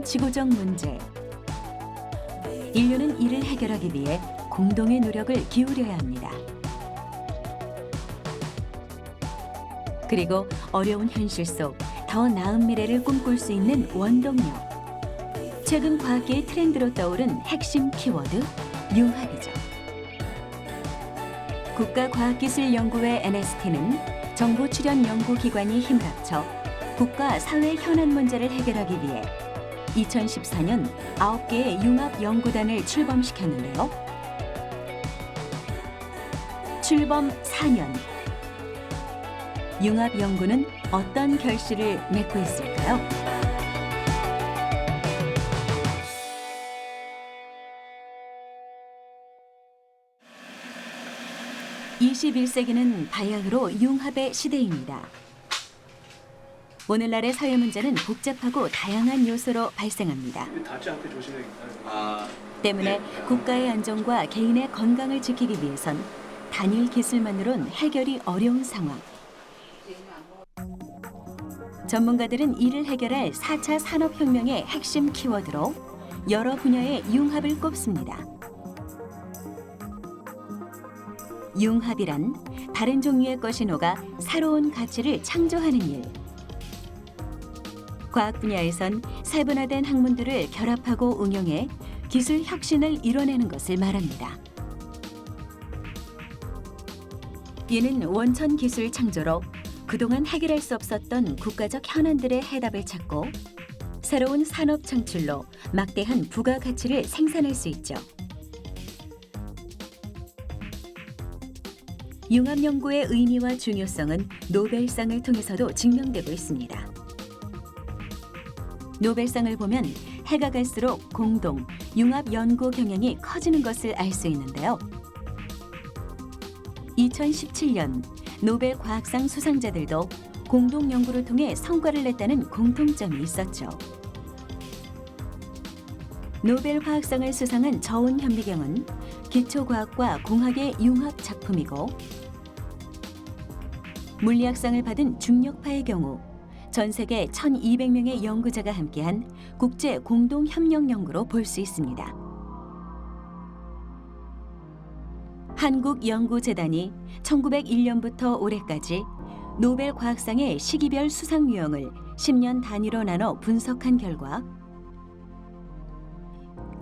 지구적 문제. 인류는 이를 해결하기 위해 공동의 노력을 기울여야 합니다. 그리고 어려운 현실 속 더 나은 미래를 꿈꿀 수 있는 원동력. 최근 과학계의 트렌드로 떠오른 핵심 키워드, 융합이죠. 국가과학기술연구회 NST는 정부 출연 연구기관이 힘합쳐 국가 사회 현안 문제를 해결하기 위해 2014년 9개의 융합 연구단을 출범시켰는데요. 출범 4년. 융합 연구는 어떤 결실을 맺고 있을까요? (21세기는) 바야흐로 융합의 시대입니다. 오늘날의 사회 문제는 복잡하고 다양한 요소로 발생합니다. 닿지 않게 조심해야겠다. 때문에 국가의 안전과 개인의 건강을 지키기 위해선 단일 기술만으론 해결이 어려운 상황. 전문가들은 이를 해결할 4차 산업혁명의 핵심 키워드로 여러 분야의 융합을 꼽습니다. 융합이란 다른 종류의 것이 녹아 새로운 가치를 창조하는 일. 과학 분야에선 세분화된 학문들을 결합하고 응용해 기술 혁신을 이뤄내는 것을 말합니다. 이는 원천 기술 창조로 그동안 해결할 수 없었던 국가적 현안들의 해답을 찾고 새로운 산업 창출로 막대한 부가가치를 생산할 수 있죠. 융합 연구의 의미와 중요성은 노벨상을 통해서도 증명되고 있습니다. 노벨상을 보면 해가 갈수록 공동, 융합 연구 경향이 커지는 것을 알 수 있는데요. 2017년 노벨 과학상 수상자들도 공동 연구를 통해 성과를 냈다는 공통점이 있었죠. 노벨 화학상을 수상한 저온 현미경은 기초과학과 공학의 융합 작품이고, 물리학상을 받은 중력파의 경우 전 세계 1,200명의 연구자가 함께한 국제 공동 협력 연구로 볼 수 있습니다. 한국연구재단이 1901년부터 올해까지 노벨 과학상의 시기별 수상 유형을 10년 단위로 나눠 분석한 결과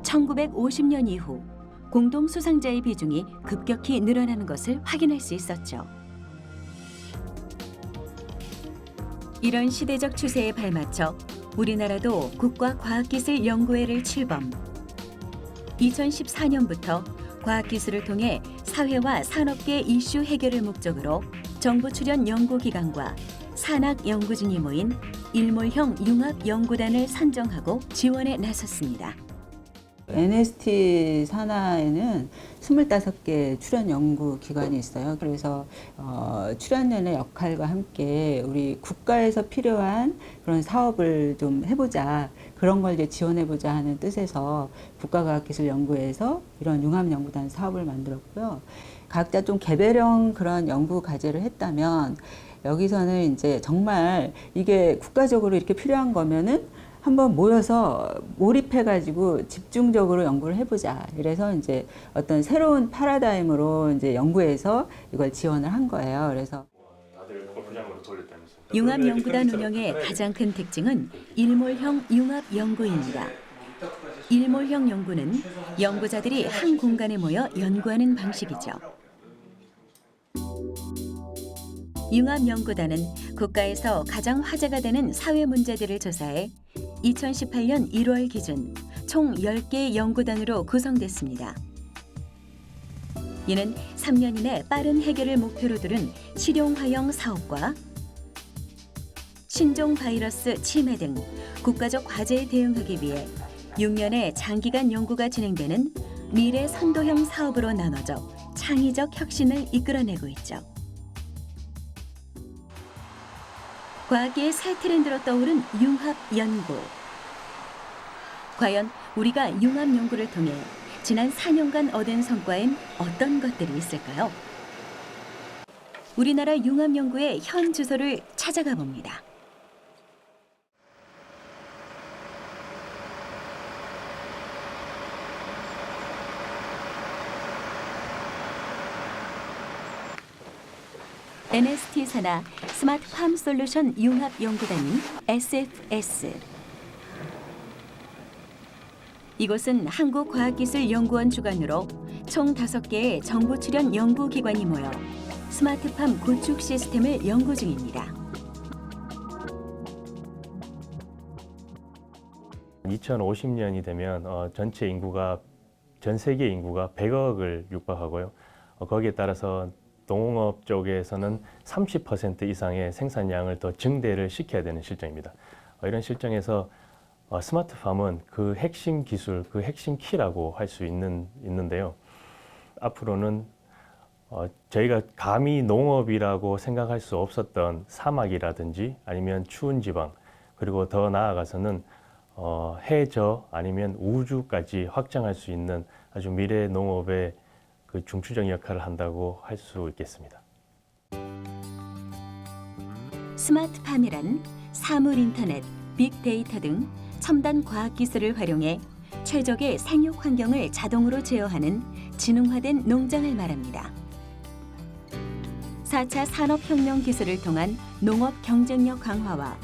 1950년 이후 공동 수상자의 비중이 급격히 늘어나는 것을 확인할 수 있었죠. 이런 시대적 추세에 발맞춰 우리나라도 국가과학기술연구회를 출범. 2014년부터 과학기술을 통해 사회와 산업계 이슈 해결을 목적으로 정부 출연 연구기관과 산학 연구진이 모인 일몰형 융합연구단을 선정하고 지원에 나섰습니다. NST 산하에는 25개 출연 연구 기관이 있어요. 그래서 출연연의 역할과 함께 우리 국가에서 필요한 그런 사업을 좀 해보자, 그런 걸 이제 지원해보자 하는 뜻에서 국가과학기술연구회에서 이런 융합연구단 사업을 만들었고요. 각자 좀 개별형 그런 연구 과제를 했다면 여기서는 이제 정말 이게 국가적으로 이렇게 필요한 거면은 한번 모여서 몰입해가지고 집중적으로 연구를 해보자. 이래서 이제 어떤 새로운 패러다임으로 이제 연구해서 이걸 지원을 한 거예요. 그래서 융합연구단 운영의 가장 큰 특징은 일몰형 융합연구입니다. 일몰형 연구는 연구자들이 한 공간에 모여 연구하는 방식이죠. 융합연구단은 국가에서 가장 화제가 되는 사회 문제들을 조사해 2018년 1월 기준 총 10개 연구단으로 구성됐습니다. 이는 3년 이내 빠른 해결을 목표로 두른 실용화형 사업과 신종 바이러스 침해 등 국가적 과제에 대응하기 위해 6년의 장기간 연구가 진행되는 미래 선도형 사업으로 나눠져 창의적 혁신을 이끌어내고 있죠. 과학계의 새 트렌드로 떠오른 융합 연구. 과연 우리가 융합 연구를 통해 지난 4년간 얻은 성과엔 어떤 것들이 있을까요? 우리나라 융합 연구의 현 주소를 찾아가 봅니다. NST 산하 스마트팜 솔루션 융합 연구단인 SFS. 이곳은 한국과학기술연구원 주관으로 총 5개의 정보 출연 연구기관이 모여 스마트팜 구축 시스템을 연구 중입니다. 2050년이 되면 전 세계 인구가 100억을 육박하고요. 거기에 따라서 농업 쪽에서는 30% 이상의 생산량을 더 증대를 시켜야 되는 실정입니다. 이런 실정에서 스마트팜은 그 핵심 기술, 그 핵심 키라고 할 수 있는데요. 앞으로는 저희가 감히 농업이라고 생각할 수 없었던 사막이라든지 아니면 추운 지방, 그리고 더 나아가서는 해저 아니면 우주까지 확장할 수 있는 아주 미래 농업의 그 중추적 역할을 한다고 할 수 있겠습니다. 스마트팜이란 사물 인터넷, 빅데이터 등 첨단 과학 기술을 활용해 최적의 생육 환경을 자동으로 제어하는 지능화된 농장을 말합니다. 4차 산업혁명 기술을 통한 농업 경쟁력 강화와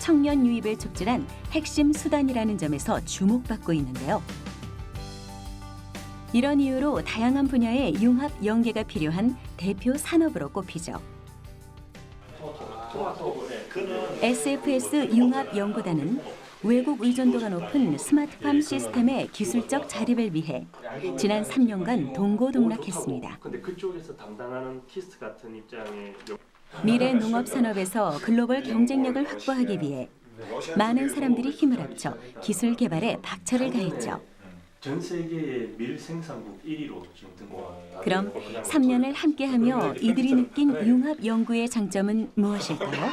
청년 유입을 촉진한 핵심 수단이라는 점에서 주목받고 있는데요. 이런 이유로 다양한 분야의 융합 연계가 필요한 대표 산업으로 꼽히죠. SFS 융합연구단은 외국 의존도가 높은 스마트팜 시스템의 기술적 자립을 위해 지난 3년간 동고동락했습니다. 그쪽에서 담당하는 키스트 같은 입장의 미래 농업 산업에서 글로벌 경쟁력을 확보하기 위해 많은 사람들이 힘을 합쳐 기술 개발에 박차를 가했죠. 전 세계의 밀 생산국 1위로 지금 등극. 그럼 3년을 함께하며 이들이 느낀 융합 연구의 장점은 무엇일까요?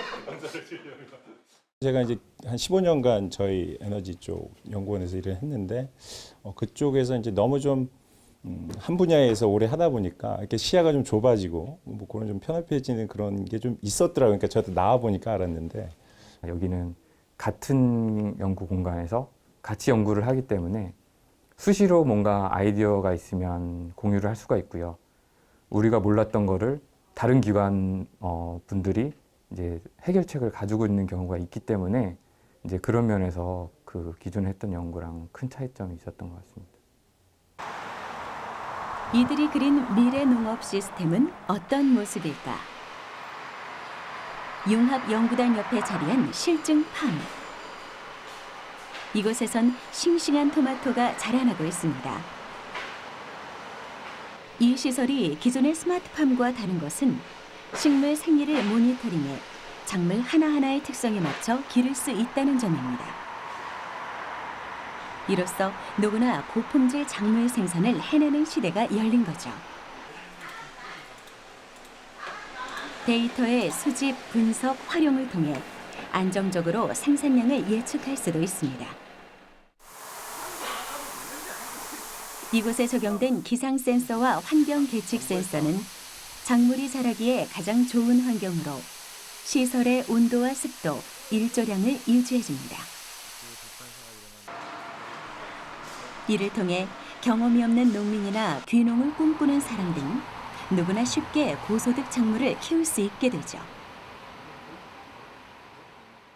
제가 이제 한 15년간 저희 에너지 쪽 연구원에서 일을 했는데 그쪽에서 이제 너무 좀 한 분야에서 오래 하다 보니까 이렇게 시야가 좀 좁아지고 뭐 그런 좀 편협해지는 그런 게 좀 있었더라고요. 그러니까 저도 나와 보니까 알았는데 여기는 같은 연구 공간에서 같이 연구를 하기 때문에 수시로 뭔가 아이디어가 있으면 공유를 할 수가 있고요. 우리가 몰랐던 거를 다른 기관 분들이 이제 해결책을 가지고 있는 경우가 있기 때문에 이제 그런 면에서 그 기존에 했던 연구랑 큰 차이점이 있었던 것 같습니다. 이들이 그린 미래 농업 시스템은 어떤 모습일까? 융합 연구단 옆에 자리한 실증 팜. 이곳에선 싱싱한 토마토가 자라나고 있습니다. 이 시설이 기존의 스마트팜과 다른 것은 식물 생리를 모니터링해 작물 하나하나의 특성에 맞춰 기를 수 있다는 점입니다. 이로써 누구나 고품질 작물 생산을 해내는 시대가 열린 거죠. 데이터의 수집, 분석, 활용을 통해 안정적으로 생산량을 예측할 수도 있습니다. 이곳에 적용된 기상 센서와 환경 계측 센서는 작물이 자라기에 가장 좋은 환경으로 시설의 온도와 습도, 일조량을 유지해줍니다. 이를 통해 경험이 없는 농민이나 귀농을 꿈꾸는 사람 등 누구나 쉽게 고소득 작물을 키울 수 있게 되죠.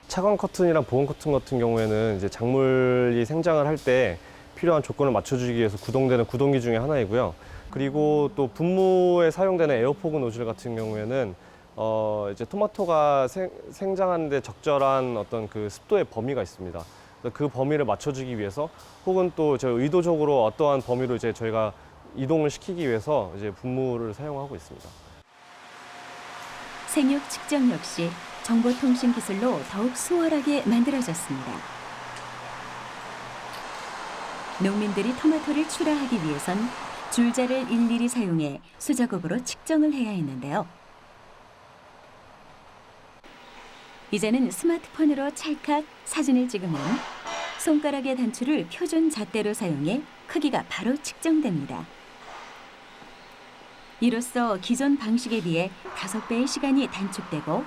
차광 커튼이랑 보온 커튼 같은 경우에는 이제 작물이 생장을 할 때 필요한 조건을 맞춰주기 위해서 구동되는 구동기 중에 하나이고요. 그리고 또 분무에 사용되는 에어포그 노즐 같은 경우에는 이제 토마토가 생장하는데 적절한 어떤 그 습도의 범위가 있습니다. 그 범위를 맞춰주기 위해서 혹은 또 저희 의도적으로 어떠한 범위로 이제 저희가 이동을 시키기 위해서 이제 분무를 사용하고 있습니다. 생육 측정 역시 정보통신 기술로 더욱 수월하게 만들어졌습니다. 농민들이 토마토를 출하하기 위해선 줄자를 일일이 사용해 수작업으로 측정을 해야 했는데요. 이제는 스마트폰으로 찰칵 사진을 찍으면 손가락의 단추를 표준 잣대로 사용해 크기가 바로 측정됩니다. 이로써 기존 방식에 비해 5배의 시간이 단축되고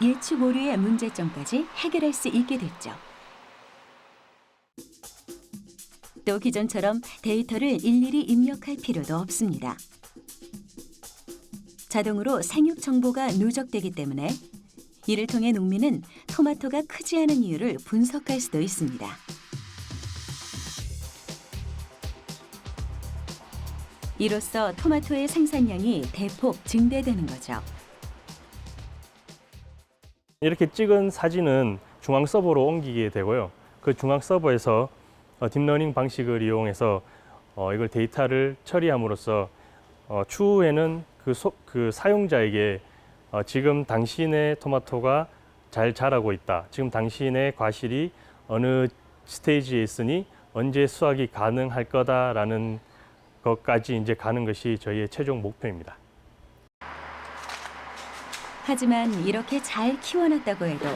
예측 오류의 문제점까지 해결할 수 있게 됐죠. 또 기존처럼 데이터를 일일이 입력할 필요도 없습니다. 자동으로 생육 정보가 누적되기 때문에 이를 통해 농민은 토마토가 크지 않은 이유를 분석할 수도 있습니다. 이로써 토마토의 생산량이 대폭 증대되는 거죠. 이렇게 찍은 사진은 중앙 서버로 옮기게 되고요. 그 중앙 서버에서 딥러닝 방식을 이용해서 이걸 데이터를 처리함으로써 추후에는 그 사용자에게 지금 당신의 토마토가 잘 자라고 있다. 지금 당신의 과실이 어느 스테이지에 있으니 언제 수확이 가능할 거다라는 것까지 이제 가는 것이 저희의 최종 목표입니다. 하지만 이렇게 잘 키워놨다고 해도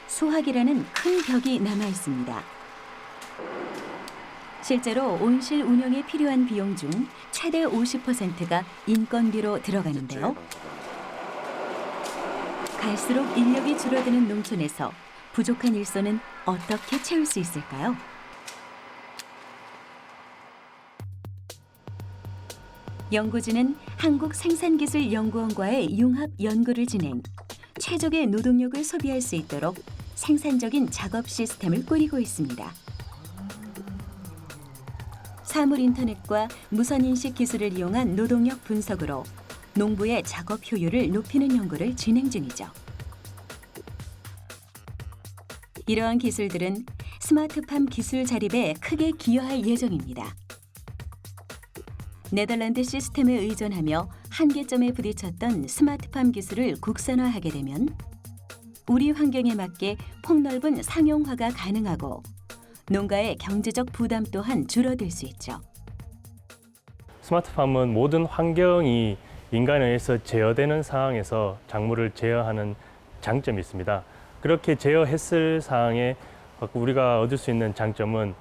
수확이라는 큰 벽이 남아 있습니다. 실제로 온실 운영에 필요한 비용 중 최대 50%가 인건비로 들어가는데요. 갈수록 인력이 줄어드는 농촌에서 부족한 일손은 어떻게 채울 수 있을까요? 연구진은 한국생산기술연구원과의 융합 연구를 진행, 최적의 노동력을 소비할 수 있도록 생산적인 작업 시스템을 꾸리고 있습니다. 사물 인터넷과 무선 인식 기술을 이용한 노동력 분석으로 농부의 작업 효율을 높이는 연구를 진행 중이죠. 이러한 기술들은 스마트팜 기술 자립에 크게 기여할 예정입니다. 네덜란드 시스템에 의존하며 한계점에 부딪혔던 스마트팜 기술을 국산화하게 되면 우리 환경에 맞게 폭넓은 상용화가 가능하고 농가의 경제적 부담 또한 줄어들 수 있죠. 스마트팜은 모든 환경이 인간에 의해서 제어되는 상황에서 작물을 제어하는 장점이 있습니다. 그렇게 제어했을 상황에 우리가 얻을 수 있는 장점은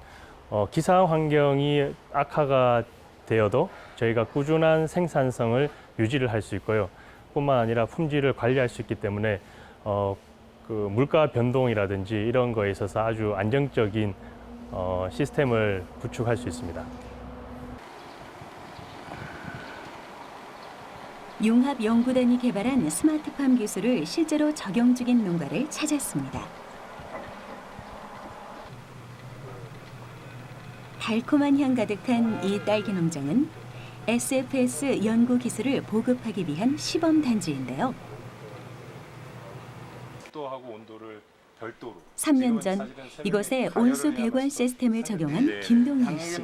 기상 환경이 악화가 되어도 저희가 꾸준한 생산성을 유지를 할 수 있고요. 뿐만 아니라 품질을 관리할 수 있기 때문에 그 물가 변동이라든지 이런 거에 있어서 아주 안정적인 시스템을 구축할 수 있습니다. 융합연구단이 개발한 스마트팜 기술을 실제로 적용 중인 농가를 찾았습니다. 달콤한 향 가득한 이 딸기 농장은 SFS 연구 기술을 보급하기 위한 시범 단지인데요. 습도하고 온도를 별도로 3년 전 이곳에 온수 배관 시스템을 적용한 김동현 씨.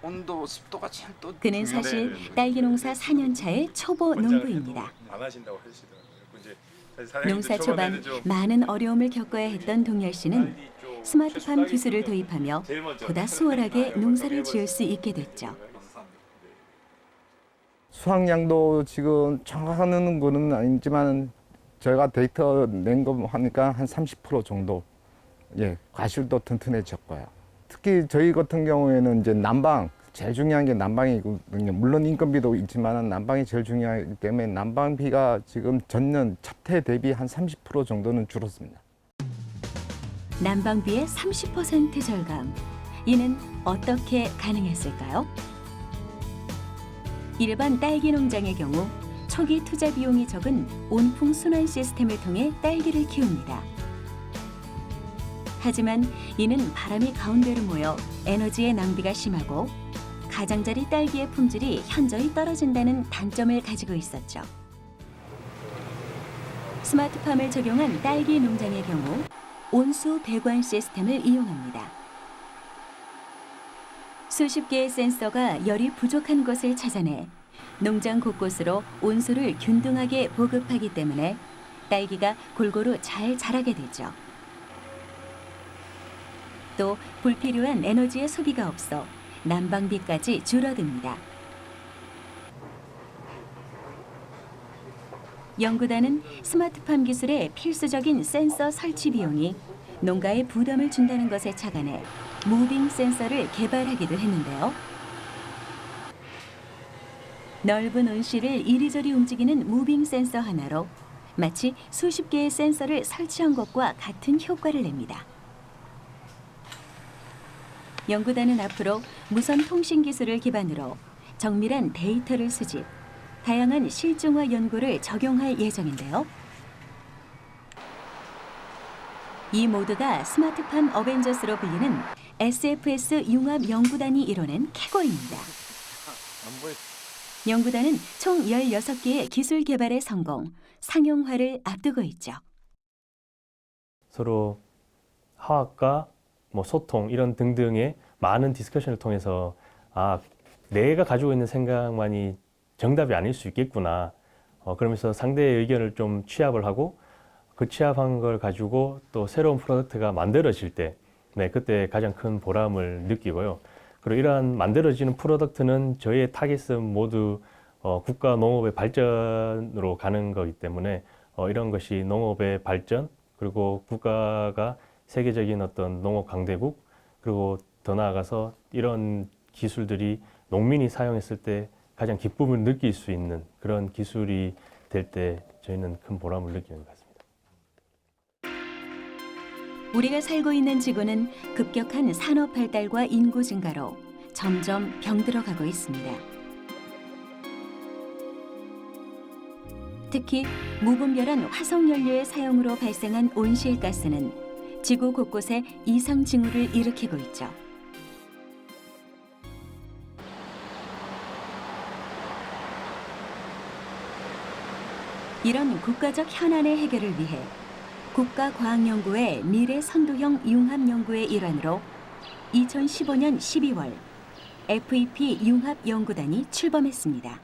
온도 습도가 제일 또 그는 사실 딸기 농사 4년 차의 초보 농부입니다. 안 하신다고 하시더라고요. 농사 초반 많은 어려움을 겪어야 했던 동열 씨는 스마트팜 기술을 도입하며 보다 수월하게 농사를 지을 수 있게 됐죠. 수확량도 지금 정확한 거는 아니지만 저희가 데이터 낸 거 하니까 한 30% 정도 과실도 튼튼해졌고요. 특히 저희 같은 경우에는 이제 난방, 제일 중요한 게 난방이거든요. 물론 인건비도 있지만 난방이 제일 중요하기 때문에 난방비가 지금 전년 첫해 대비 한 30% 정도는 줄었습니다. 난방비의 30% 절감. 이는 어떻게 가능했을까요? 일반 딸기 농장의 경우 초기 투자 비용이 적은 온풍 순환 시스템을 통해 딸기를 키웁니다. 하지만 이는 바람이 가운데로 모여 에너지의 낭비가 심하고 가장자리 딸기의 품질이 현저히 떨어진다는 단점을 가지고 있었죠. 스마트팜을 적용한 딸기 농장의 경우 온수 배관 시스템을 이용합니다. 수십 개의 센서가 열이 부족한 곳을 찾아내 농장 곳곳으로 온수를 균등하게 보급하기 때문에 딸기가 골고루 잘 자라게 되죠. 또 불필요한 에너지의 소비가 없어 난방비까지 줄어듭니다. 연구단은 스마트팜 기술의 필수적인 센서 설치 비용이 농가에 부담을 준다는 것에 착안해 무빙 센서를 개발하기도 했는데요. 넓은 온실을 이리저리 움직이는 무빙 센서 하나로 마치 수십 개의 센서를 설치한 것과 같은 효과를 냅니다. 연구단은 앞으로 무선 통신 기술을 기반으로 정밀한 데이터를 수집, 다양한 실증화 연구를 적용할 예정인데요. 이 모두가 스마트팜 어벤져스로 불리는 SFS 융합 연구단이 이뤄낸 캐거입니다. 연구단은 총 16개의 기술 개발에 성공, 상용화를 앞두고 있죠. 서로 화학과 소통 이런 등등의 많은 디스커션을 통해서 내가 가지고 있는 생각만이 정답이 아닐 수 있겠구나. 그러면서 상대의 의견을 좀 취합을 하고 그 취합한 걸 가지고 또 새로운 프로덕트가 만들어질 때 그때 가장 큰 보람을 느끼고요. 그리고 이러한 만들어지는 프로덕트는 저희의 타깃은 모두 국가 농업의 발전으로 가는 거기 때문에 이런 것이 농업의 발전 그리고 국가가 세계적인 어떤 농업 강대국 그리고 더 나아가서 이런 기술들이 농민이 사용했을 때 가장 기쁨을 느낄 수 있는 그런 기술이 될 때 저희는 큰 보람을 느끼는 것 같습니다. 우리가 살고 있는 지구는 급격한 산업 발달과 인구 증가로 점점 병들어가고 있습니다. 특히 무분별한 화석연료의 사용으로 발생한 온실가스는 지구 곳곳에 이상 징후를 일으키고 있죠. 이런 국가적 현안의 해결을 위해 국가과학연구회 미래 선도형 융합연구의 일환으로 2015년 12월 FEP 융합연구단이 출범했습니다.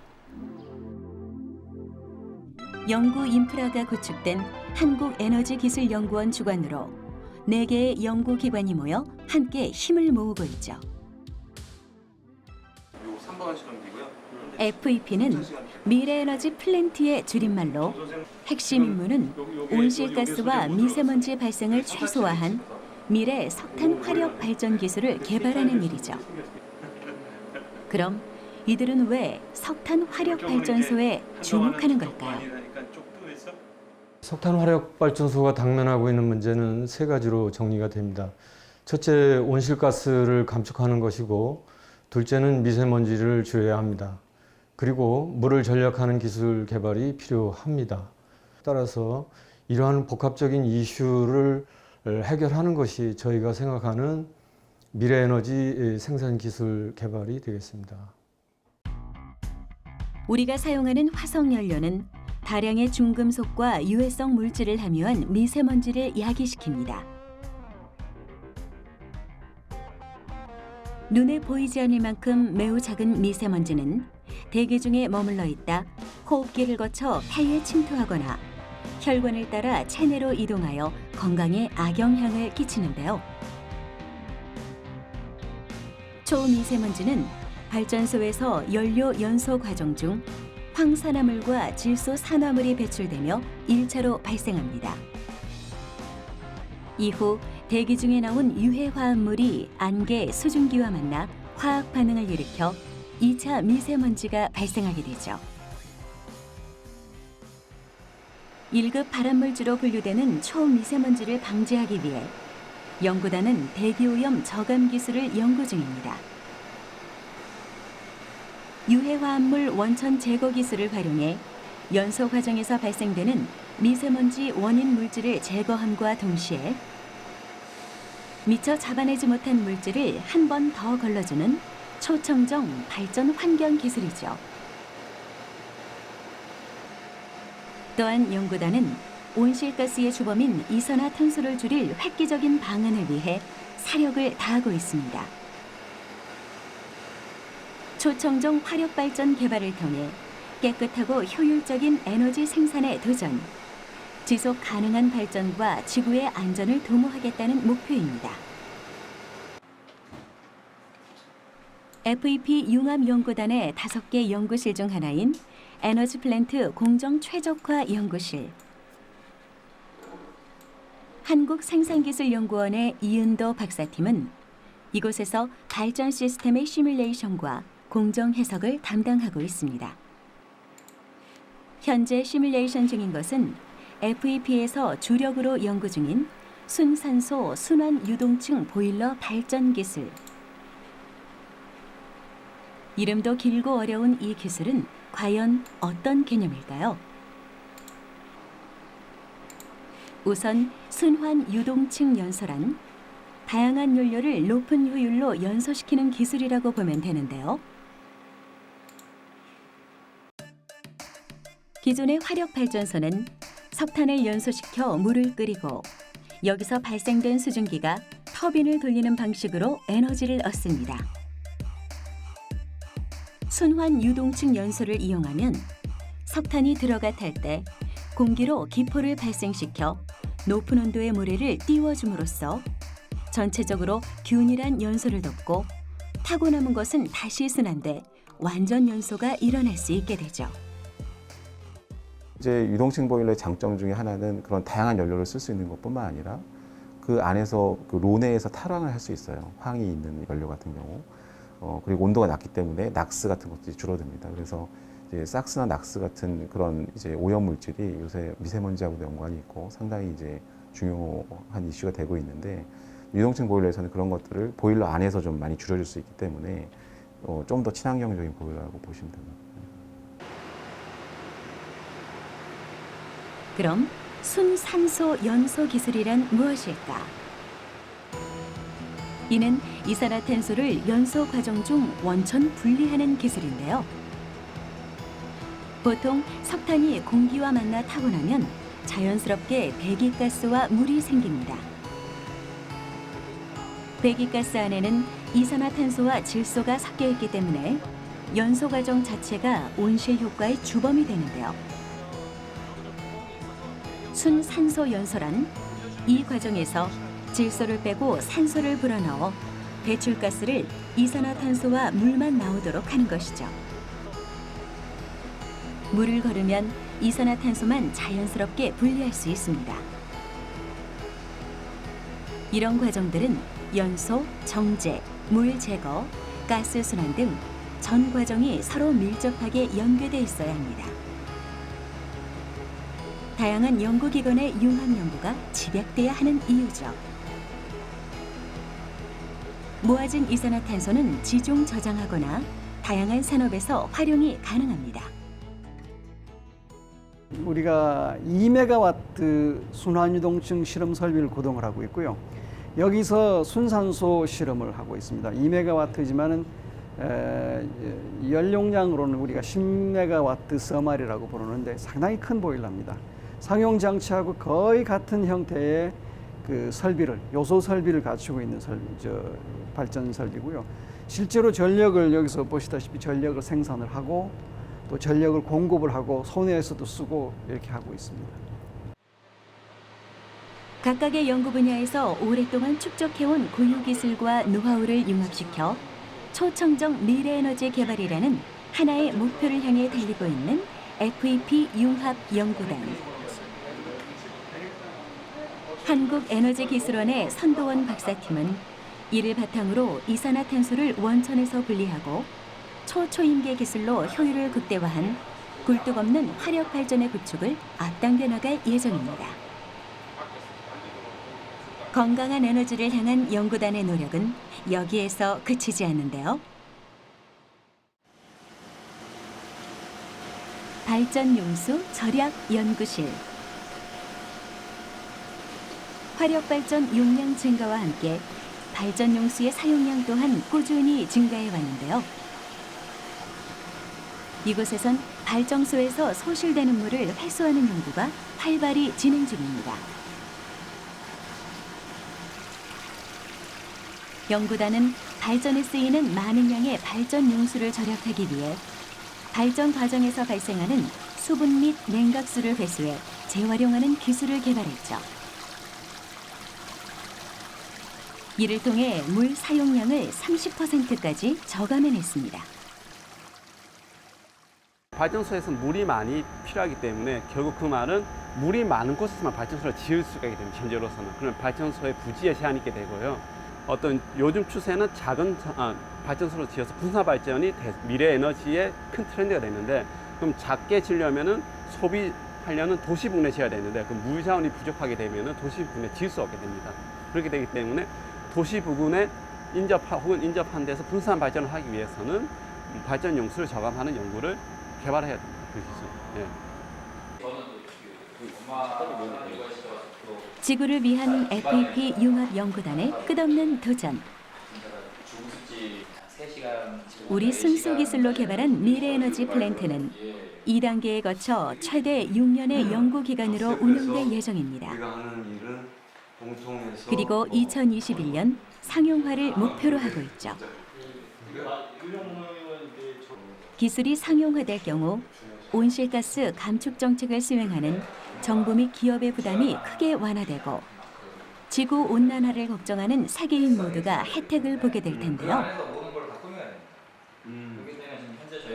연구 인프라가 구축된 한국에너지기술연구원 주관으로 4개의 연구기관이 모여 함께 힘을 모으고 있죠. FEP는 미래에너지 플랜트의 줄임말로 핵심 임무는 온실가스와 미세먼지 발생을 최소화한 미래 석탄 화력 발전 기술을 개발하는 일이죠. 그럼 이들은 왜 석탄 화력 발전소에 주목하는 걸까요? 석탄 화력 발전소가 당면하고 있는 문제는 3가지로 정리가 됩니다. 첫째, 온실가스를 감축하는 것이고, 둘째는 미세먼지를 줄여야 합니다. 그리고 물을 전력하는 기술 개발이 필요합니다. 따라서 이러한 복합적인 이슈를 해결하는 것이 저희가 생각하는 미래에너지 생산 기술 개발이 되겠습니다. 우리가 사용하는 화석연료는 다량의 중금속과 유해성 물질을 함유한 미세먼지를 야기시킵니다. 눈에 보이지 않을 만큼 매우 작은 미세먼지는 대기 중에 머물러 있다 호흡기를 거쳐 폐에 침투하거나 혈관을 따라 체내로 이동하여 건강에 악영향을 끼치는데요. 초미세먼지는 발전소에서 연료 연소 과정 중 황산화물과 질소산화물이 배출되며 1차로 발생합니다. 이후 대기 중에 나온 유해 화합물이 안개, 수증기와 만나 화학 반응을 일으켜 2차 미세먼지가 발생하게 되죠. 1급 발암물질로 분류되는 초미세먼지를 방지하기 위해 연구단은 대기오염 저감 기술을 연구 중입니다. 유해화합물 원천 제거 기술을 활용해 연소 과정에서 발생되는 미세먼지 원인 물질을 제거함과 동시에 미처 잡아내지 못한 물질을 한 번 더 걸러주는 초청정 발전 환경 기술이죠. 또한 연구단은 온실가스의 주범인 이산화탄소를 줄일 획기적인 방안을 위해 사력을 다하고 있습니다. 초청정 화력 발전 개발을 통해 깨끗하고 효율적인 에너지 생산에 도전, 지속 가능한 발전과 지구의 안전을 도모하겠다는 목표입니다. FEP 융합연구단의 5개 연구실 중 하나인 에너지 플랜트 공정 최적화 연구실, 한국생산기술연구원의 이은도 박사팀은 이곳에서 발전 시스템의 시뮬레이션과 공정 해석을 담당하고 있습니다. 현재 시뮬레이션 중인 것은 FEP에서 주력으로 연구 중인 순산소 순환 유동층 보일러 발전 기술. 이름도 길고 어려운 이 기술은 과연 어떤 개념일까요? 우선 순환 유동층 연소란 다양한 연료를 높은 효율로 연소시키는 기술이라고 보면 되는데요. 기존의 화력발전소는 석탄을 연소시켜 물을 끓이고 여기서 발생된 수증기가 터빈을 돌리는 방식으로 에너지를 얻습니다. 순환 유동층 연소를 이용하면 석탄이 들어가 탈 때 공기로 기포를 발생시켜 높은 온도의 모래를 띄워줌으로써 전체적으로 균일한 연소를 돕고 타고 남은 것은 다시 순환돼 완전 연소가 일어날 수 있게 되죠. 이제 유동층 보일러의 장점 중에 하나는 그런 다양한 연료를 쓸 수 있는 것뿐만 아니라 그 안에서 그 로내에서 탈환을 할 수 있어요. 황이 있는 연료 같은 경우. 그리고 온도가 낮기 때문에 낙스 같은 것들이 줄어듭니다. 그래서 이제 삭스나 낙스 같은 그런 이제 오염 물질이 요새 미세먼지하고도 연관이 있고 상당히 이제 중요한 이슈가 되고 있는데 유동층 보일러에서는 그런 것들을 보일러 안에서 좀 많이 줄여줄 수 있기 때문에 좀 더 친환경적인 보일러라고 보시면 됩니다. 그럼 순산소 연소 기술이란 무엇일까? 이는 이산화탄소를 연소 과정 중 원천 분리하는 기술인데요. 보통 석탄이 공기와 만나 타고 나면 자연스럽게 배기가스와 물이 생깁니다. 배기가스 안에는 이산화탄소와 질소가 섞여 있기 때문에 연소 과정 자체가 온실 효과의 주범이 되는데요. 순산소 연소란 이 과정에서 질소를 빼고 산소를 불어넣어 배출가스를 이산화탄소와 물만 나오도록 하는 것이죠. 물을 거르면 이산화탄소만 자연스럽게 분리할 수 있습니다. 이런 과정들은 연소, 정제, 물 제거, 가스 순환 등 전 과정이 서로 밀접하게 연계돼 있어야 합니다. 다양한 연구기관의 융합 연구가 집약돼야 하는 이유죠. 모아진 이산화탄소는 지중 저장하거나 다양한 산업에서 활용이 가능합니다. 우리가 2메가와트 순환유동층 실험 설비를 구동을 하고 있고요. 여기서 순산소 실험을 하고 있습니다. 2메가와트지만은 연용량으로는 우리가 10메가와트 서말이라고 부르는데 상당히 큰 보일러입니다. 상용 장치하고 거의 같은 형태의 그 설비를 요소 설비를 갖추고 있는 발전 설비고요. 실제로 전력을 여기서 보시다시피 전력을 생산을 하고 또 전력을 공급을 하고 손해에서도 쓰고 이렇게 하고 있습니다. 각각의 연구 분야에서 오랫동안 축적해온 고유 기술과 노하우를 융합시켜 초청정 미래에너지 개발이라는 하나의 목표를 향해 달리고 있는 FEP 융합연구단. 한국에너지기술원의 선도원 박사팀은 이를 바탕으로 이산화탄소를 원천에서 분리하고 초초임계 기술로 효율을 극대화한 굴뚝 없는 화력 발전의 구축을 앞당겨 나갈 예정입니다. 건강한 에너지를 향한 연구단의 노력은 여기에서 그치지 않는데요. 발전용수 절약 연구실. 화력 발전 용량 증가와 함께 발전용수의 사용량 또한 꾸준히 증가해 왔는데요. 이곳에선 발전소에서 소실되는 물을 회수하는 연구가 활발히 진행 중입니다. 연구단은 발전에 쓰이는 많은 양의 발전 용수를 절약하기 위해 발전 과정에서 발생하는 수분 및 냉각수를 회수해 재활용하는 기술을 개발했죠. 이를 통해 물 사용량을 30%까지 저감해냈습니다. 발전소에서 물이 많이 필요하기 때문에 결국 그 말은 물이 많은 곳에서만 발전소를 지을 수가 있게 됩니다. 현재로서는. 그러면 발전소의 부지에 제한이 있게 되고요. 어떤 요즘 추세는 작은 발전소로 지어서 분사 발전이 미래 에너지의 큰 트렌드가 됐는데, 그럼 작게 지으려면은 소비하려는 도시 부근에 지어야 되는데 그 물 자원이 부족하게 되면은 도시 부근에 지을 수 없게 됩니다. 그렇게 되기 때문에 도시 부근에 인접한 데서 분산 발전을 하기 위해서는 발전 용수를 저감하는 연구를 개발해야 됩니다. 그 기술. 예. 지구를 위한 FEP 융합 연구단의 끝없는 도전. 우리 순수 기술로 개발한 미래에너지 플랜트는 2단계에 거쳐 최대 6년의 연구 기간으로 운영될 예정입니다. 그리고 2021년 상용화를 목표로 하고 있죠. 기술이 상용화될 경우 온실가스 감축 정책을 수행하는 정부 및 기업의 부담이 크게 완화되고 지구 온난화를 걱정하는 세계인 모두가 혜택을 보게 될 텐데요.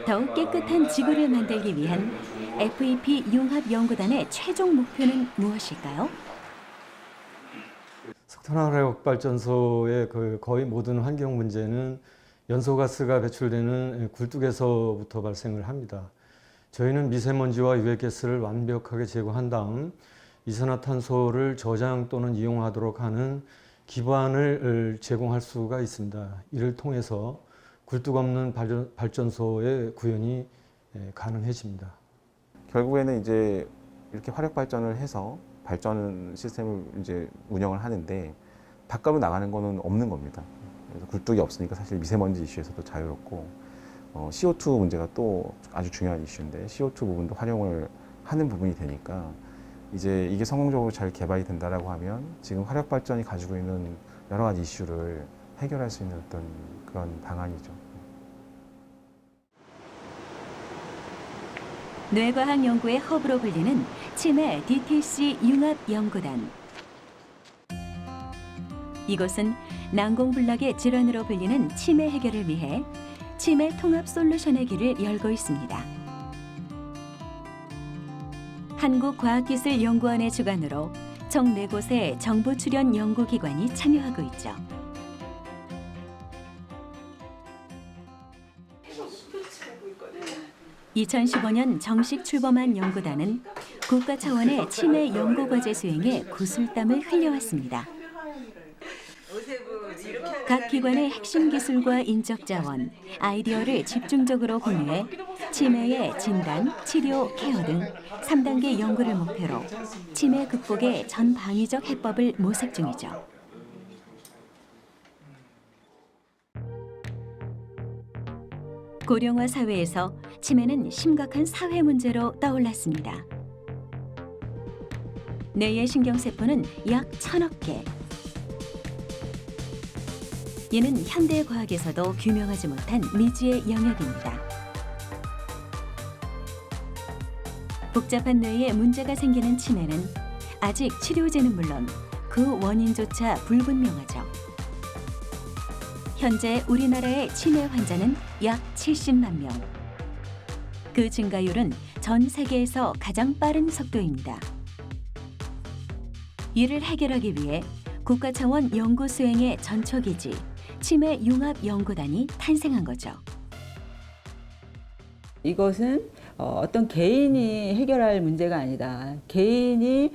더욱 깨끗한 지구를 만들기 위한 FEP 융합 연구단의 최종 목표는 무엇일까요? 석탄화력 발전소의 거의 모든 환경 문제는 연소가스가 배출되는 굴뚝에서부터 발생을 합니다. 저희는 미세먼지와 유해가스를 완벽하게 제거한 다음 이산화탄소를 저장 또는 이용하도록 하는 기반을 제공할 수가 있습니다. 이를 통해서 굴뚝 없는 발전소의 구현이 가능해집니다. 결국에는 이제 이렇게 화력 발전을 해서 발전 시스템을 이제 운영을 하는데 바깥으로 나가는 거는 없는 겁니다. 그래서 굴뚝이 없으니까 사실 미세먼지 이슈에서도 자유롭고 CO2 문제가 또 아주 중요한 이슈인데 CO2 부분도 활용을 하는 부분이 되니까 이제 이게 성공적으로 잘 개발이 된다라고 하면 지금 화력 발전이 가지고 있는 여러 가지 이슈를 해결할 수 있는 어떤 그런 방안이죠. 뇌과학 연구의 허브로 불리는 치매 DTC 융합 연구단. 이곳은 난공불락의 질환으로 불리는 치매 해결을 위해 치매 통합 솔루션의 길을 열고 있습니다. 한국과학기술연구원의 주관으로 총 4곳의 정부 출연 연구기관이 참여하고 있죠. (2015년) 정식 출범한 연구단은 국가 차원의 치매 연구과제 수행에 구슬땀을 흘려왔습니다. 각 기관의 핵심 기술과 인적 자원, 아이디어를 집중적으로 공유해 치매의 진단, 치료, 케어 등 3단계 연구를 목표로 치매 극복의 전방위적 해법을 모색 중이죠. 고령화 사회에서 치매는 심각한 사회 문제로 떠올랐습니다. 뇌의 신경세포는 약 1000억 개. 이는 현대 과학에서도 규명하지 못한 미지의 영역입니다. 복잡한 뇌에 문제가 생기는 치매는 아직 치료제는 물론 그 원인조차 불분명하죠. 현재 우리나라의 치매 환자는 약 70만 명. 그 증가율은 전 세계에서 가장 빠른 속도입니다. 이를 해결하기 위해 국가 차원 연구 수행의 전초기지 치매 융합 연구단이 탄생한 거죠. 이것은 어떤 개인이 해결할 문제가 아니다. 개인이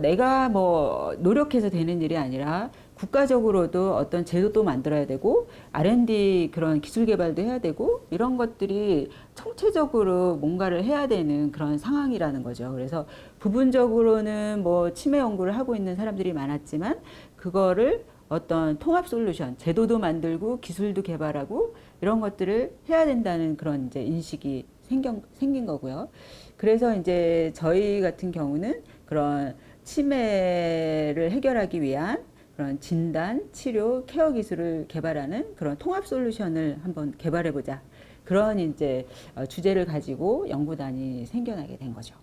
내가 뭐 노력해서 되는 일이 아니라 국가적으로도 어떤 제도도 만들어야 되고 R&D 그런 기술 개발도 해야 되고 이런 것들이 총체적으로 뭔가를 해야 되는 그런 상황이라는 거죠. 그래서 부분적으로는 뭐 치매 연구를 하고 있는 사람들이 많았지만 그거를 어떤 통합 솔루션, 제도도 만들고 기술도 개발하고 이런 것들을 해야 된다는 그런 이제 인식이 생긴 거고요. 그래서 이제 저희 같은 경우는 그런 치매를 해결하기 위한 그런 진단, 치료, 케어 기술을 개발하는 그런 통합 솔루션을 한번 개발해보자. 그런 이제 주제를 가지고 연구단이 생겨나게 된 거죠.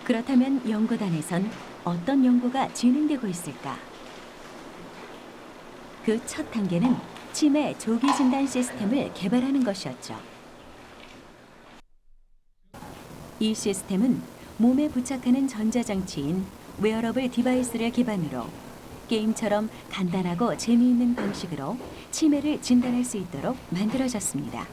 그렇다면 연구단에선 어떤 연구가 진행되고 있을까? 그 첫 단계는 치매 조기 진단 시스템을 개발하는 것이었죠. 이 시스템은 몸에 부착하는 전자장치인 웨어러블 디바이스를 기반으로 게임처럼 간단하고 재미있는 방식으로 치매를 진단할 수 있도록 만들어졌습니다.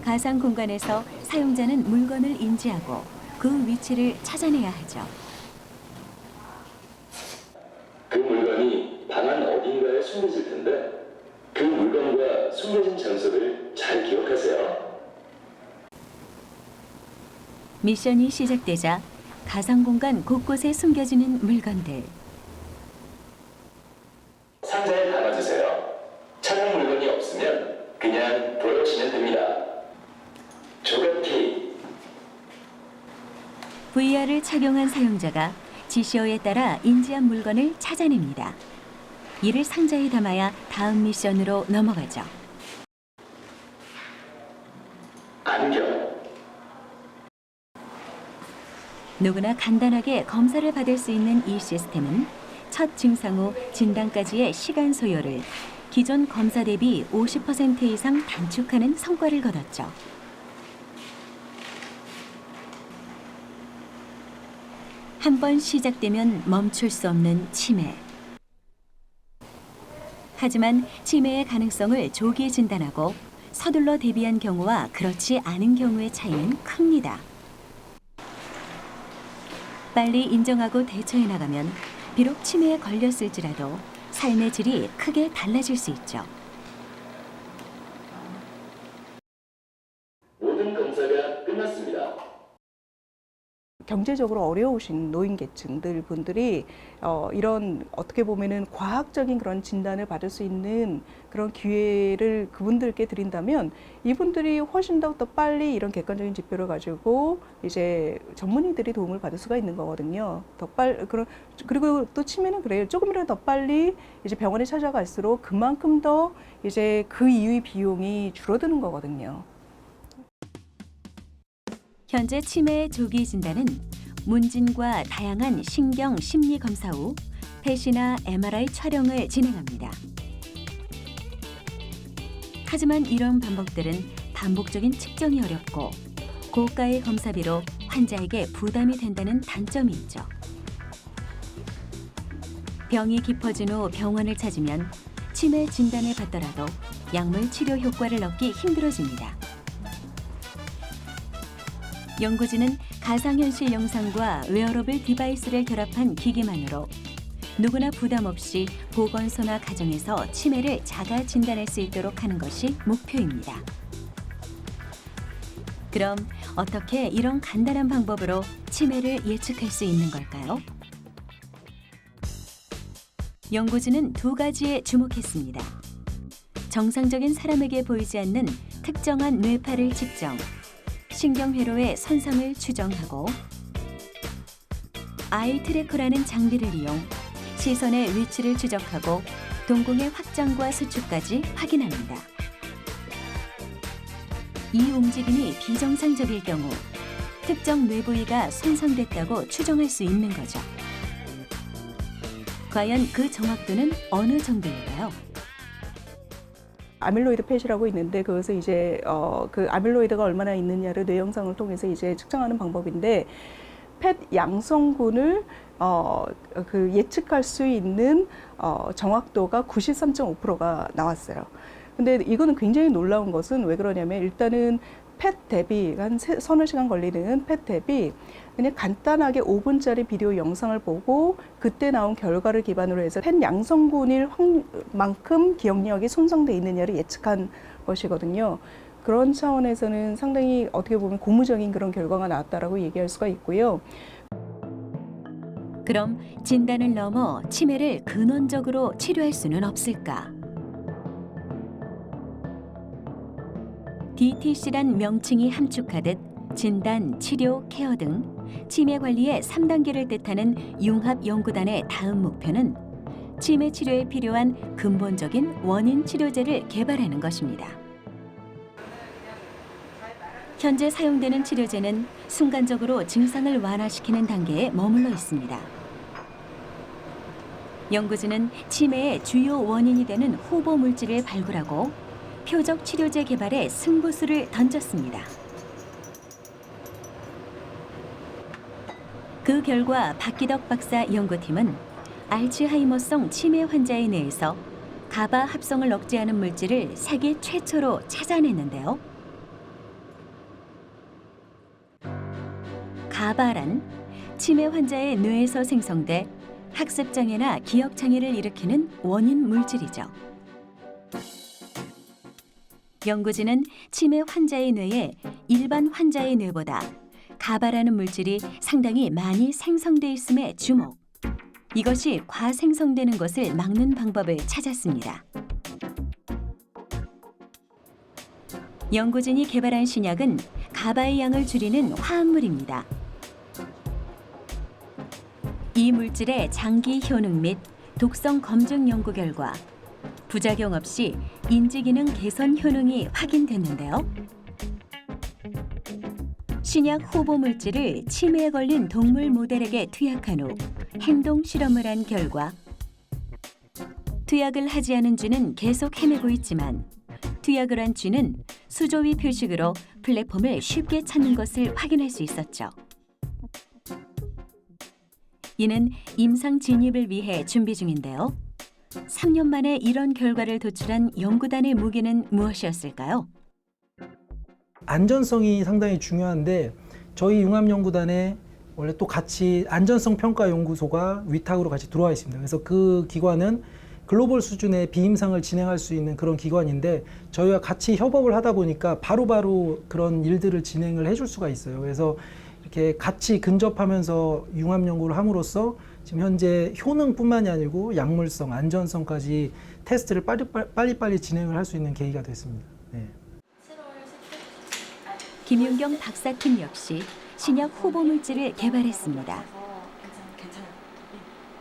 가상 공간에서 사용자는 물건을 인지하고 그 위치를 찾아내야 하죠. 그 물건이 방 안 어딘가에 숨겨질 텐데 그 물건과 숨겨진 장소를 잘 기억하세요. 미션이 시작되자 가상 공간 곳곳에 숨겨지는 물건들. 상자에 담아주세요. 찾는 물건이 없으면 그냥 돌아오시면 됩니다. 조각기. VR을 착용한 사용자가 지시어에 따라 인지한 물건을 찾아냅니다. 이를 상자에 담아야 다음 미션으로 넘어가죠. 안경. 누구나 간단하게 검사를 받을 수 있는 이 시스템은 첫 증상 후 진단까지의 시간 소요를 기존 검사 대비 50% 이상 단축하는 성과를 거뒀죠. 한 번 시작되면 멈출 수 없는 치매. 하지만 치매의 가능성을 조기에 진단하고 서둘러 대비한 경우와 그렇지 않은 경우의 차이는 큽니다. 빨리 인정하고 대처해 나가면 비록 치매에 걸렸을지라도 삶의 질이 크게 달라질 수 있죠. 모든 검사가 끝났습니다. 경제적으로 어려우신 노인계층들 분들이 이런 어떻게 보면은 과학적인 그런 진단을 받을 수 있는 그런 기회를 그분들께 드린다면 이분들이 훨씬 더 빨리 이런 객관적인 지표를 가지고 이제 전문의들이 도움을 받을 수가 있는 거거든요. 그리고 또 치매는 그래요. 조금이라도 더 빨리 이제 병원에 찾아갈수록 그만큼 더 이제 그 이후의 비용이 줄어드는 거거든요. 현재 치매의 조기 진단은 문진과 다양한 신경 심리 검사 후 펫이나 MRI 촬영을 진행합니다. 하지만 이런 방법들은 반복적인 측정이 어렵고 고가의 검사비로 환자에게 부담이 된다는 단점이 있죠. 병이 깊어진 후 병원을 찾으면 치매 진단을 받더라도 약물 치료 효과를 얻기 힘들어집니다. 연구진은 가상현실 영상과 웨어러블 디바이스를 결합한 기기만으로 누구나 부담 없이 보건소나 가정에서 치매를 자가 진단할 수 있도록 하는 것이 목표입니다. 그럼 어떻게 이런 간단한 방법으로 치매를 예측할 수 있는 걸까요? 연구진은 두 가지에 주목했습니다. 정상적인 사람에게 보이지 않는 특정한 뇌파를 측정, 신경회로의 손상을 추정하고 아이 트래커라는 장비를 이용 시선의 위치를 추적하고 동공의 확장과 수축까지 확인합니다. 이 움직임이 비정상적일 경우 특정 뇌 부위가 손상됐다고 추정할 수 있는 거죠. 과연 그 정확도는 어느 정도일까요? 아밀로이드 펫이라고 있는데 그것을 이제 그 아밀로이드가 얼마나 있느냐를 뇌 영상을 통해서 이제 측정하는 방법인데 펫 양성군을 그 예측할 수 있는 정확도가 93.5%가 나왔어요. 근데 이거는 굉장히 놀라운 것은 왜 그러냐면 일단은 펫 대비 한 서너 시간 걸리는 펫 대비 그냥 간단하게 5분짜리 비디오 영상을 보고 그때 나온 결과를 기반으로 해서 펫 양성군일 만큼 기억력이 손상돼 있느냐를 예측한 것이거든요. 그런 차원에서는 상당히 어떻게 보면 고무적인 그런 결과가 나왔다라고 얘기할 수가 있고요. 그럼 진단을 넘어 치매를 근원적으로 치료할 수는 없을까? DTC란 명칭이 함축하듯 진단, 치료, 케어 등 치매 관리의 3단계를 뜻하는 융합연구단의 다음 목표는 치매 치료에 필요한 근본적인 원인 치료제를 개발하는 것입니다. 현재 사용되는 치료제는 순간적으로 증상을 완화시키는 단계에 머물러 있습니다. 연구진은 치매의 주요 원인이 되는 후보 물질을 발굴하고 표적 치료제 개발에 승부수를 던졌습니다. 그 결과 박기덕 박사 연구팀은 알츠하이머성 치매 환자의 뇌에서 가바 합성을 억제하는 물질을 세계 최초로 찾아냈는데요. 가바란 치매 환자의 뇌에서 생성돼 학습장애나 기억장애를 일으키는 원인 물질이죠. 연구진은 치매 환자의 뇌에 일반 환자의 뇌보다 가바라는 물질이 상당히 많이 생성돼 있음에 주목. 이것이 과생성되는 것을 막는 방법을 찾았습니다. 연구진이 개발한 신약은 가바의 양을 줄이는 화합물입니다. 이 물질의 장기 효능 및 독성 검증 연구 결과 부작용 없이 인지기능 개선 효능이 확인됐는데요. 신약 후보 물질을 치매에 걸린 동물 모델에게 투약한 후 행동 실험을 한 결과 투약을 하지 않은 쥐는 계속 헤매고 있지만 투약을 한 쥐는 수조위 표식으로 플랫폼을 쉽게 찾는 것을 확인할 수 있었죠. 이는 임상 진입을 위해 준비 중인데요. 3년 만에 이런 결과를 도출한 연구단의 무기는 무엇이었을까요? 안전성이 상당히 중요한데 저희 융합연구단에 원래 또 같이 안전성평가연구소가 위탁으로 같이 들어와 있습니다. 그래서 그 기관은 글로벌 수준의 비임상을 진행할 수 있는 그런 기관인데 저희와 같이 협업을 하다 보니까 바로바로 그런 일들을 진행을 해줄 수가 있어요. 그래서 이렇게 같이 근접하면서 융합연구를 함으로써 지금 현재 효능뿐만이 아니고 약물성, 안전성까지 테스트를 빨리빨리 진행을 할 수 있는 계기가 됐습니다. 네. 김윤경 박사팀 역시 신약 후보 물질을 개발했습니다.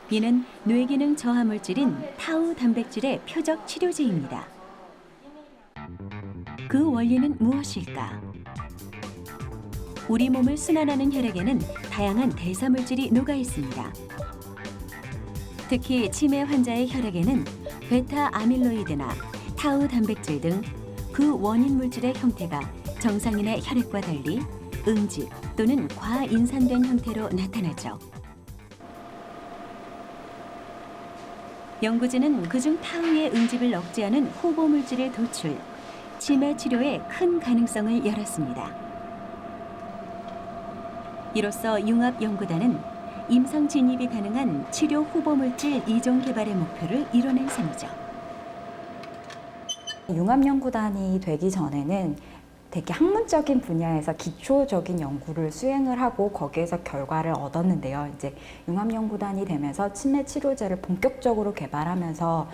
이는 뇌기능 저하 물질인 타우 단백질의 표적 치료제입니다. 그 원리는 무엇일까? 우리 몸을 순환하는 혈액에는 다양한 대사 물질이 녹아 있습니다. 특히 치매 환자의 혈액에는 베타 아밀로이드나 타우 단백질 등 그 원인 물질의 형태가 정상인의 혈액과 달리 응집 또는 과인산된 형태로 나타나죠. 연구진은 그중 타우의 응집을 억제하는 후보 물질의 도출, 치매 치료에 큰 가능성을 열었습니다. 이로써 융합연구단은 임상 진입이 가능한 치료 후보 물질 2종 개발의 목표를 이뤄낸 셈이죠. 융합연구단이 되기 전에는 되게 학문적인 분야에서 기초적인 연구를 수행을 하고 거기에서 결과를 얻었는데요. 이제 융합연구단이 되면서 치매 치료제를 본격적으로 개발하면서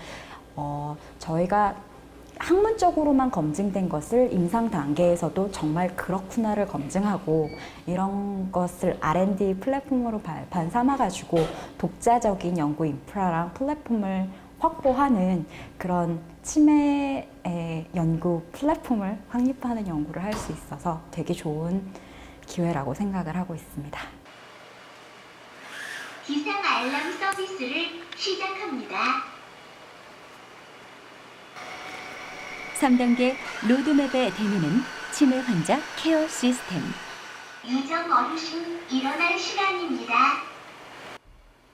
저희가 학문적으로만 검증된 것을 임상 단계에서도 정말 그렇구나를 검증하고 이런 것을 R&D 플랫폼으로 발판 삼아가지고 독자적인 연구 인프라랑 플랫폼을 확보하는 그런 치매의 연구 플랫폼을 확립하는 연구를 할 수 있어서 되게 좋은 기회라고 생각을 하고 있습니다. 기상 알람 서비스를 시작합니다. 3단계 로드맵의 대미는 치매 환자 케어 시스템. 유정 어르신 일어날 시간입니다.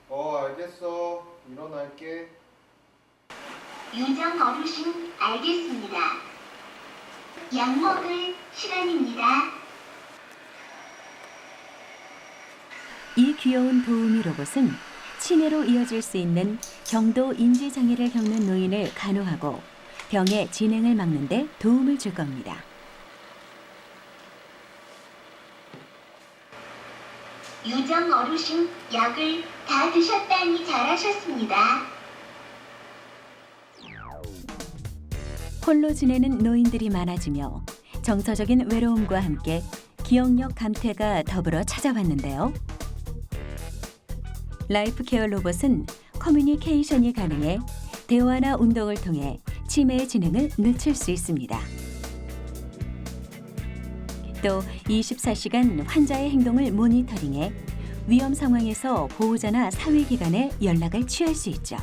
알겠어. 일어날게. 유정 어르신 알겠습니다. 약 먹을 시간입니다. 이 귀여운 도우미 로봇은 치매로 이어질 수 있는 경도 인지 장애를 겪는 노인을 간호하고 병의 진행을 막는 데 도움을 줄 겁니다. 유정 어르신 약을 다 드셨다니 잘하셨습니다. 홀로 지내는 노인들이 많아지며 정서적인 외로움과 함께 기억력 감퇴가 더불어 찾아왔는데요. 라이프케어 로봇은 커뮤니케이션이 가능해 대화나 운동을 통해 치매의 진행을 늦출 수 있습니다. 또 24시간 환자의 행동을 모니터링해 위험 상황에서 보호자나 사회기관에 연락을 취할 수 있죠.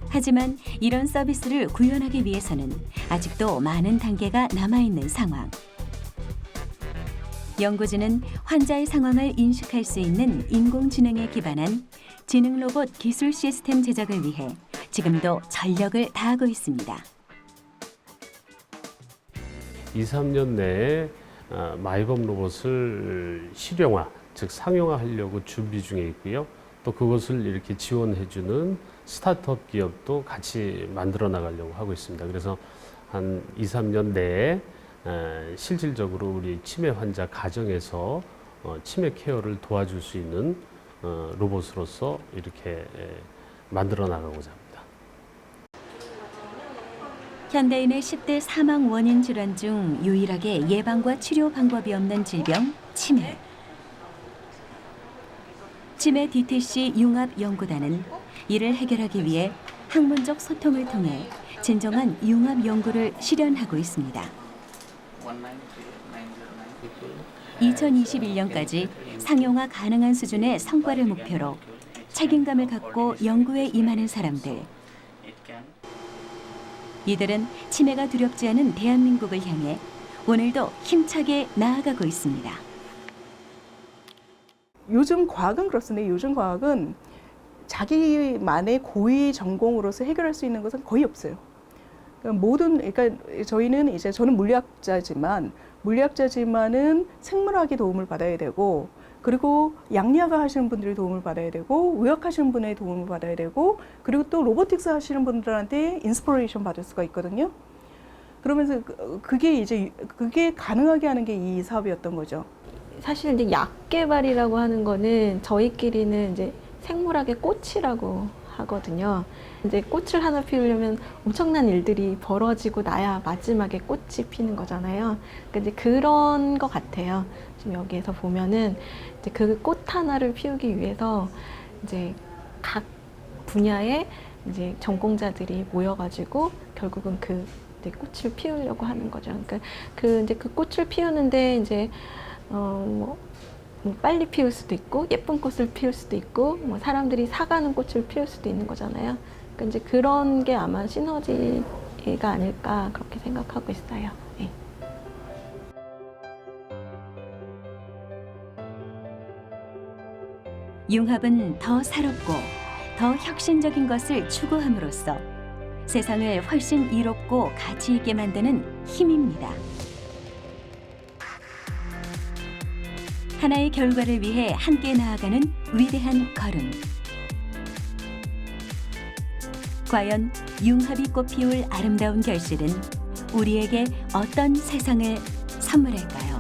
하지만 이런 서비스를 구현하기 위해서는 아직도 많은 단계가 남아있는 상황. 연구진은 환자의 상황을 인식할 수 있는 인공지능에 기반한 지능 로봇 기술 시스템 제작을 위해 지금도 전력을 다하고 있습니다. 2, 3년 내에 마이범 로봇을 실용화, 즉 상용화하려고 준비 중에 있고요. 또 그것을 이렇게 지원해주는 스타트업 기업도 같이 만들어 나가려고 하고 있습니다. 그래서 한 2, 3년 내에 실질적으로 우리 치매 환자 가정에서 치매 케어를 도와줄 수 있는 로봇으로서 이렇게 만들어 나가고자 합니다. 현대인의 10대 사망 원인 질환 중 유일하게 예방과 치료 방법이 없는 질병, 치매. 치매 DTC 융합연구단은 이를 해결하기 위해 학문적 소통을 통해 진정한 융합 연구를 실현하고 있습니다. 2021년까지 상용화 가능한 수준의 성과를 목표로 책임감을 갖고 연구에 임하는 사람들. 이들은 치매가 두렵지 않은 대한민국을 향해 오늘도 힘차게 나아가고 있습니다. 요즘 과학은 그렇습니다. 요즘 과학은 자기만의 고위 전공으로서 해결할 수 있는 것은 거의 없어요. 그러니까 저는 물리학자지만은 생물학의 도움을 받아야 되고, 그리고 양리학을 하시는 분들의 도움을 받아야 되고, 의학하시는 분의 도움을 받아야 되고, 그리고 또 로보틱스 하시는 분들한테 인스피레이션 받을 수가 있거든요. 그러면서 그게 가능하게 하는 게 이 사업이었던 거죠. 사실 이제 약 개발이라고 하는 거는 저희끼리는 이제 생물학의 꽃이라고 하거든요. 이제 꽃을 하나 피우려면 엄청난 일들이 벌어지고 나야 마지막에 꽃이 피는 거잖아요. 그러니까 이제 그런 것 같아요. 지금 여기에서 보면은 이제 그 꽃 하나를 피우기 위해서 이제 각 분야의 이제 전공자들이 모여가지고 결국은 그 이제 꽃을 피우려고 하는 거죠. 그러니까 이제 그 꽃을 피우는데 이제 뭐 빨리 피울 수도 있고 예쁜 꽃을 피울 수도 있고 뭐 사람들이 사가는 꽃을 피울 수도 있는 거잖아요. 그러니까 이제 그런 게 아마 시너지가 아닐까 그렇게 생각하고 있어요. 네. 융합은 더 새롭고 더 혁신적인 것을 추구함으로써 세상을 훨씬 이롭고 가치 있게 만드는 힘입니다. 하나의 결과를 위해 함께 나아가는 위대한 걸음. 과연 융합이 꽃피울 아름다운 결실은 우리에게 어떤 세상을 선물할까요?